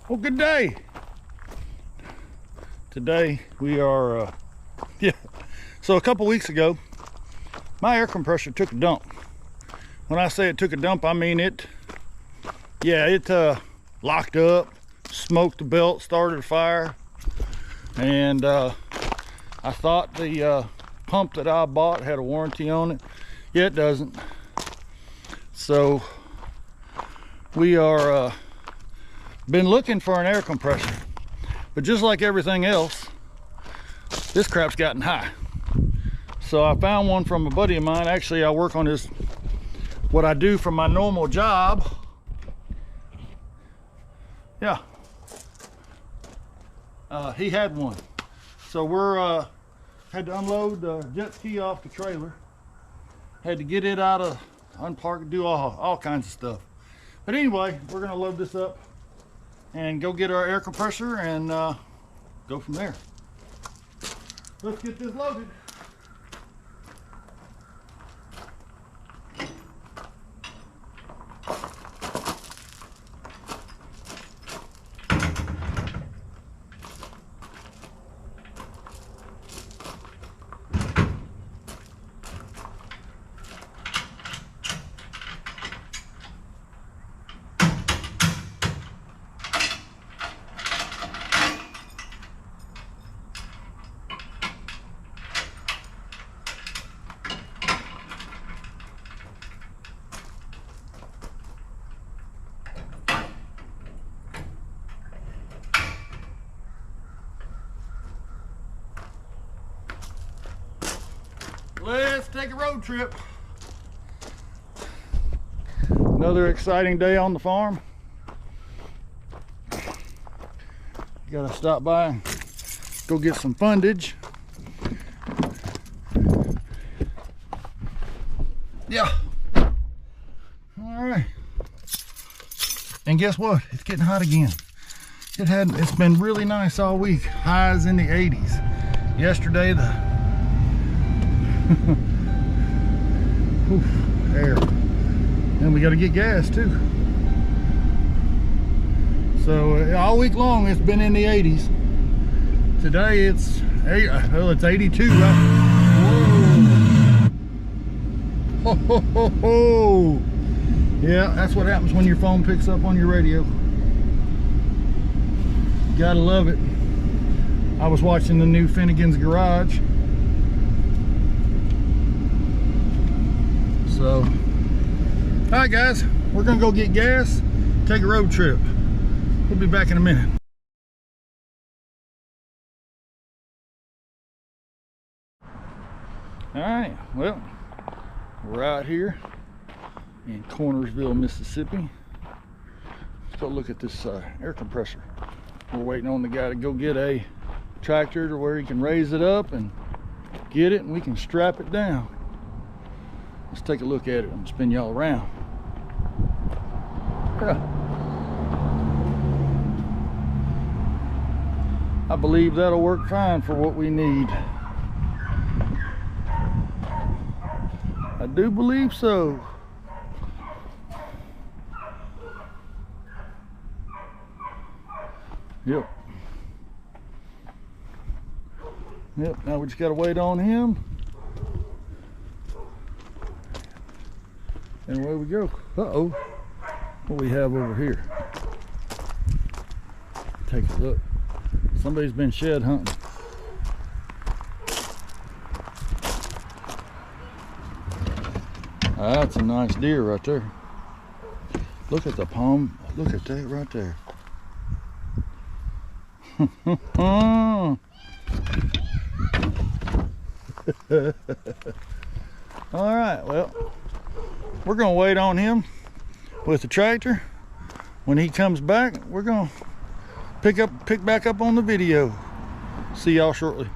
Well, good day. Today we are, so a couple weeks ago, my air compressor took a dump. When I say it took a dump, I mean it locked up, smoked the belt, started a fire, and I thought the pump that I bought had a warranty on it. Yeah, it doesn't. So we are been looking for an air compressor, but just like everything else, this crap's gotten high. So I found one from a buddy of mine. Actually, I work on this, what I do for my normal job. Yeah, he had one. So we're had to unload the jet ski off the trailer, had to get it out of, unpark, do all kinds of stuff. But anyway, we're gonna load this up and go get our air compressor and go from there. Let's get this loaded. Let's take a road trip. Another exciting day on the farm. Gotta stop by and go get some fundage. Yeah. All right. And guess what? It's getting hot again. It's been really nice all week. Highs in the 80s. Yesterday air. And we got to get gas too. So all week long it's been in the 80s. Today it's 82, right? Whoa. Ho, ho, ho, ho. Yeah, that's what happens when your phone picks up on your radio. Gotta love it. I was watching the new Finnegan's Garage. So, all right guys, we're gonna go get gas, take a road trip. We'll be back in a minute. All right, well, we're out here in Cornersville, Mississippi. Let's go look at this air compressor. We're waiting on the guy to go get a tractor to where he can raise it up and get it, and we can strap it down. Let's take a look at it. I'm gonna spin y'all around. Yeah. I believe that'll work fine for what we need. I do believe so. Yep. Yep, now we just gotta wait on him. And away we go. Uh-oh. What do we have over here? Take a look. Somebody's been shed hunting. That's a nice deer right there. Look at the palm. Look at that right there. All right, well, we're gonna wait on him with the tractor. When he comes back, we're gonna pick back up on the video. See y'all shortly.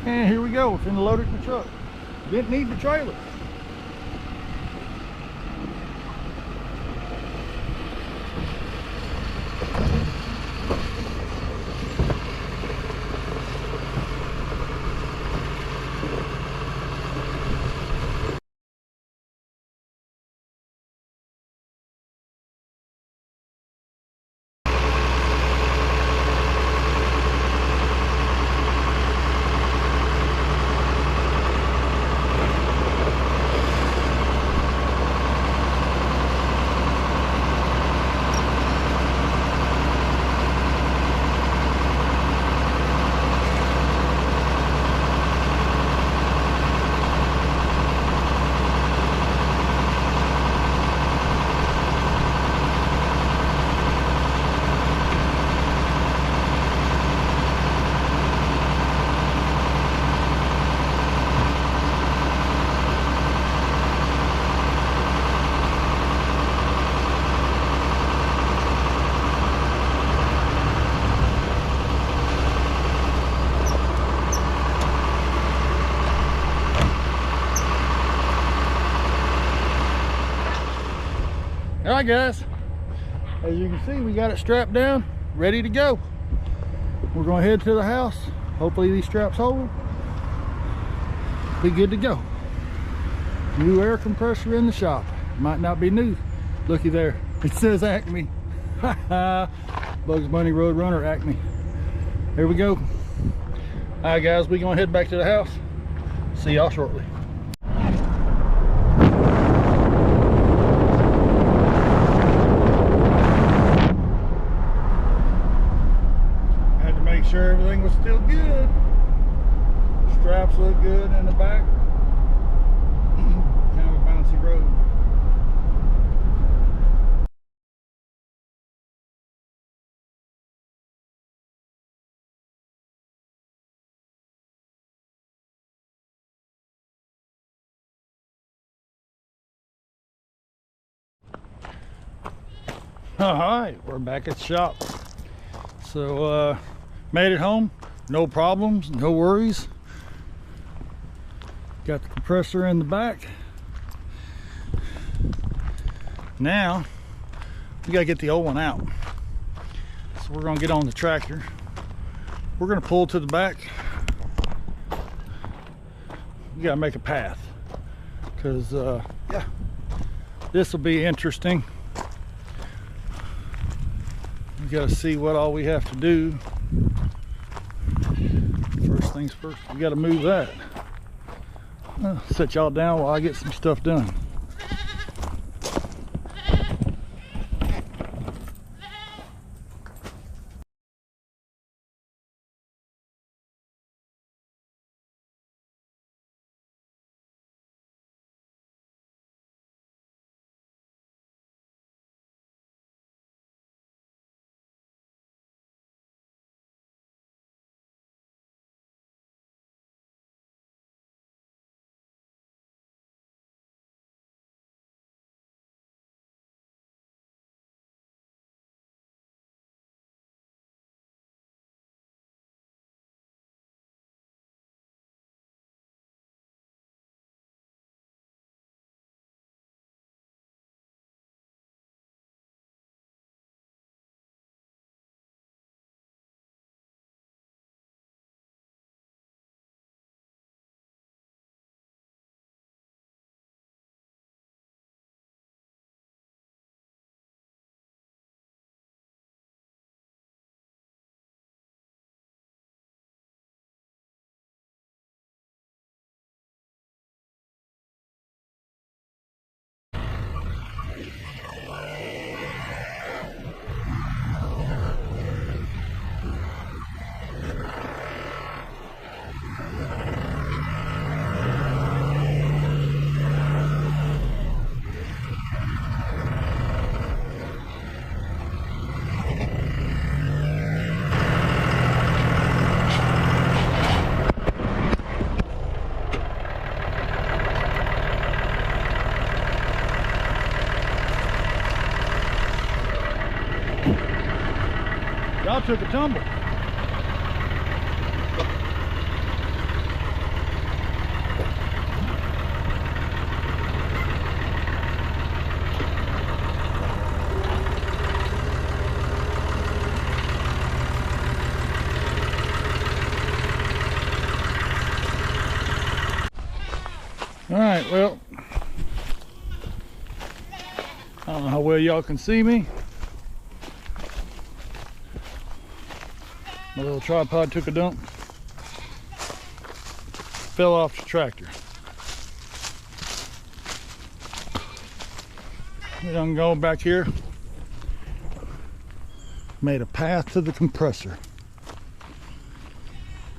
And here we go, we're finna load it in the truck. Didn't need the trailer. All right, guys, as you can see, we got it strapped down, ready to go. We're gonna head to the house. Hopefully these straps hold. Be good to go. New air compressor in the shop. Might not be new. Looky there, it says Acme. Bugs Bunny Roadrunner Acme. Here we go. All right, guys, we're gonna head back to the house. See y'all shortly. Sure everything was still good. Straps look good in the back. Kind of a bouncy road. All right, we're back at the shop. So made it home, no problems, no worries. Got the compressor in the back. Now we gotta get the old one out. So we're gonna get on the tractor. We're gonna pull to the back. We gotta make a path, because yeah, this will be interesting. We gotta see what all we have to do. First things first, we gotta move that. I'll set y'all down while I get some stuff done. Y'all took a tumble. All right, well, I don't know how well y'all can see me. My little tripod took a dump. Fell off the tractor. Then I'm going back here. Made a path to the compressor.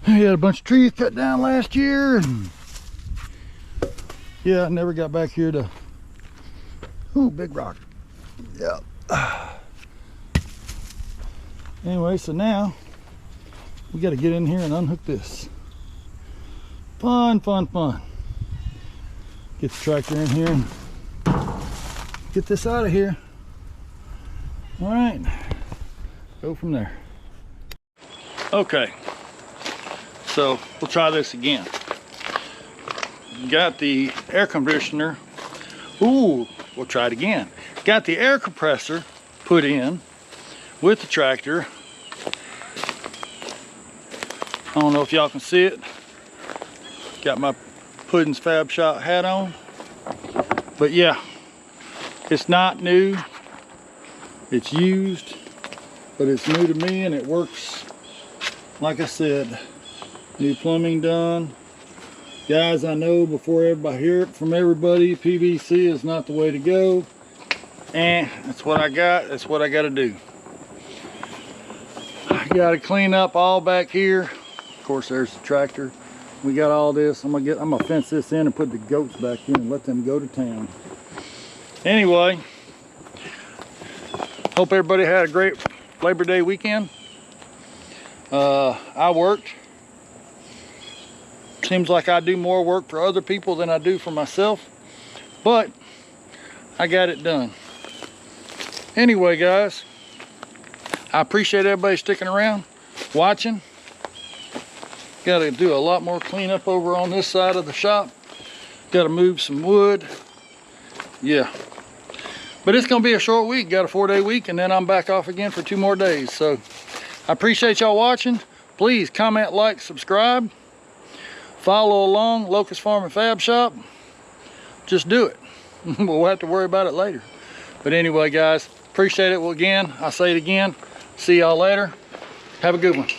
I had a bunch of trees cut down last year, and yeah, I never got back here to. Ooh, big rock. Yeah. Anyway, so now we got to get in here and unhook this. Fun, fun, fun. Get the tractor in here and get this out of here. All right, go from there. Okay, so we'll try this again. Got the air conditioner. Ooh, we'll try it again. Got the air compressor put in with the tractor. I don't know if y'all can see it. Got my Puddin's Fab Shop hat on. But yeah, it's not new. It's used, but it's new to me and it works. Like I said, new plumbing done. Guys, I know before everybody hear it from everybody, PVC is not the way to go. And that's what I got. That's what I got to do. I got to clean up all back here. Of course, there's the tractor. We got all this. I'm gonna fence this in and put the goats back in and let them go to town. Anyway, hope everybody had a great Labor Day weekend. I worked. Seems like I do more work for other people than I do for myself, but I got it done. Anyway, guys, I appreciate everybody sticking around, watching. Got to do a lot more cleanup over on this side of the shop. Got to move some wood. Yeah. But it's going to be a short week. Got a 4-day week, and then I'm back off again for 2 more days. So I appreciate y'all watching. Please comment, like, subscribe. Follow along, Locust Farm and Fab Shop. Just do it. We'll have to worry about it later. But anyway, guys, appreciate it. Well, again, I'll say it again. See y'all later. Have a good one.